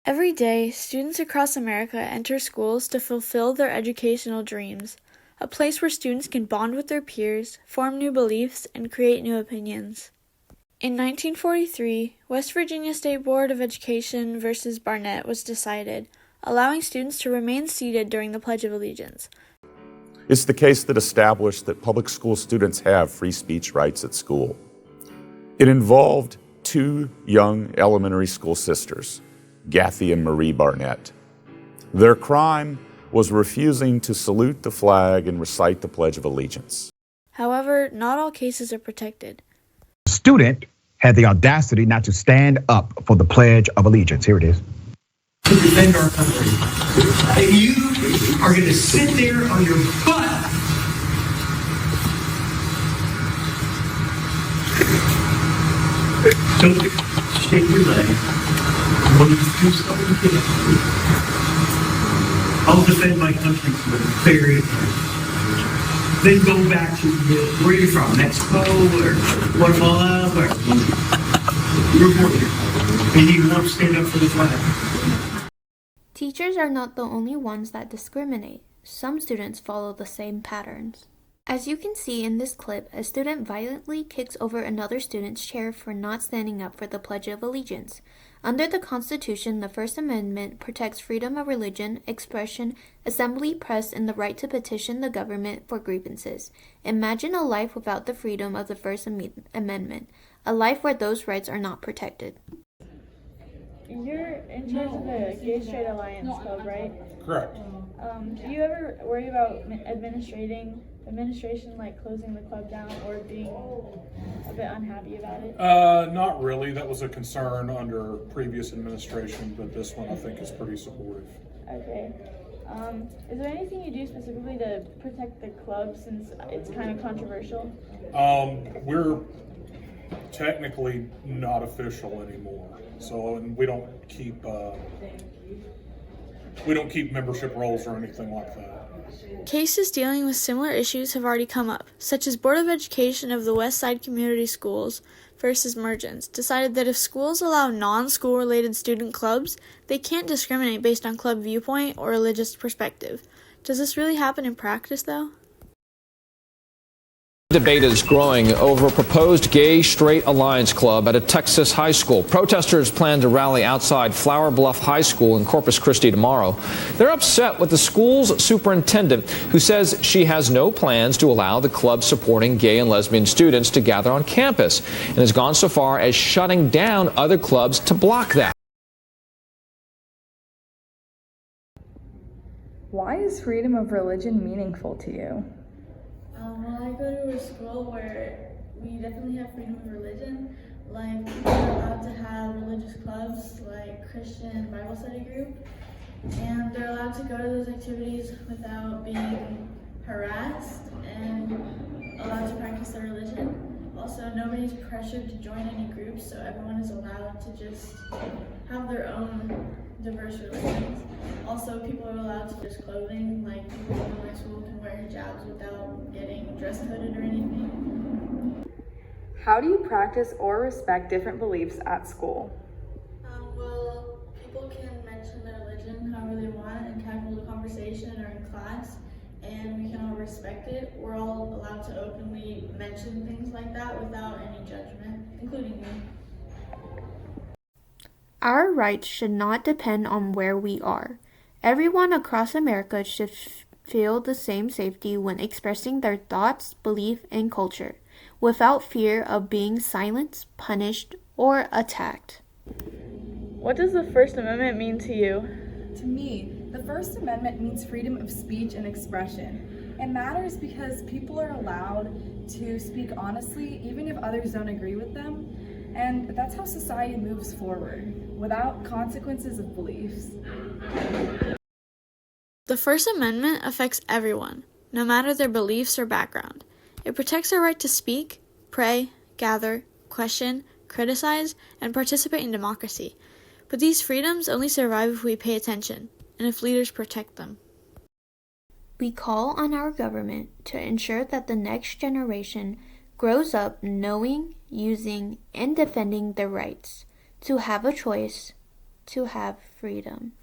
Every day, students across America enter schools to fulfill their educational dreams, a place where students can bond with their peers, form new beliefs, and create new opinions. In 1943, West Virginia State Board of Education versus Barnett was decided, allowing students to remain seated during the Pledge of Allegiance. It's the case that established that public school students have free speech rights at school. It involved two young elementary school sisters, Gathy and Marie Barnett. Their crime was refusing to salute the flag and recite the Pledge of Allegiance. However, not all cases are protected. The student had the audacity not to stand up for the Pledge of Allegiance. Here it is. To defend our country. And you are going to sit there on your butt don't shake your leg. When you do something, I'll defend my country to the very end. Then go back to where you're from, Mexico or Guatemala, or report here. And you won't stand up for the flag. Teachers are not the only ones that discriminate. Some students follow the same patterns. As you can see in this clip, a student violently kicks over another student's chair for not standing up for the Pledge of Allegiance. Under the Constitution, the First Amendment protects freedom of religion, expression, assembly, press, and the right to petition the government for grievances. Imagine a life without the freedom of the First Amendment, a life where those rights are not protected. You're in charge of the Gay Straight Alliance Club, right? Correct. Do you ever worry about administration like closing the club down or being a bit unhappy about it? Not really. That was a concern under previous administration, but this one I think is pretty supportive. Okay. Is there anything you do specifically to protect the club since it's kind of controversial? We're technically not official anymore, so and we don't keep membership rolls or anything like that. Cases dealing with similar issues have already come up, such as Board of Education of the West Side Community Schools versus Mergens decided that if schools allow non-school related student clubs, they can't discriminate based on club viewpoint or religious perspective. Does this really happen in practice, though? Debate is growing over a proposed gay straight alliance club at a Texas high school. Protesters plan to rally outside Flower Bluff High School in Corpus Christi tomorrow. They're upset with the school's superintendent, who says she has no plans to allow the club supporting gay and lesbian students to gather on campus, and has gone so far as shutting down other clubs to block that. Why is freedom of religion meaningful to you? Well, I go to a school where we definitely have freedom of religion. Like, we're allowed to have religious clubs like Christian Bible study group, and they're allowed to go to those activities without being harassed and allowed to practice their religion. Also, nobody's pressured to join any groups, so everyone is allowed to just have their own diverse religions. Also, people are allowed to wear clothing, like people in my school can wear hijabs without getting dress coded or anything. How do you practice or respect different beliefs at school? Well, people can mention their religion however they want in casual conversation or in class, and we can all respect it. We're all allowed to openly mention things like that without any judgment, including me. Our rights should not depend on where we are. Everyone across America should feel the same safety when expressing their thoughts, belief, and culture, without fear of being silenced, punished, or attacked. What does the First Amendment mean to you? To me, the First Amendment means freedom of speech and expression. It matters because people are allowed to speak honestly, even if others don't agree with them. And that's how society moves forward, without consequences of beliefs. The First Amendment affects everyone, no matter their beliefs or background. It protects our right to speak, pray, gather, question, criticize, and participate in democracy. But these freedoms only survive if we pay attention, and if leaders protect them. We call on our government to ensure that the next generation grows up knowing, using, and defending their rights, to have a choice, to have freedom.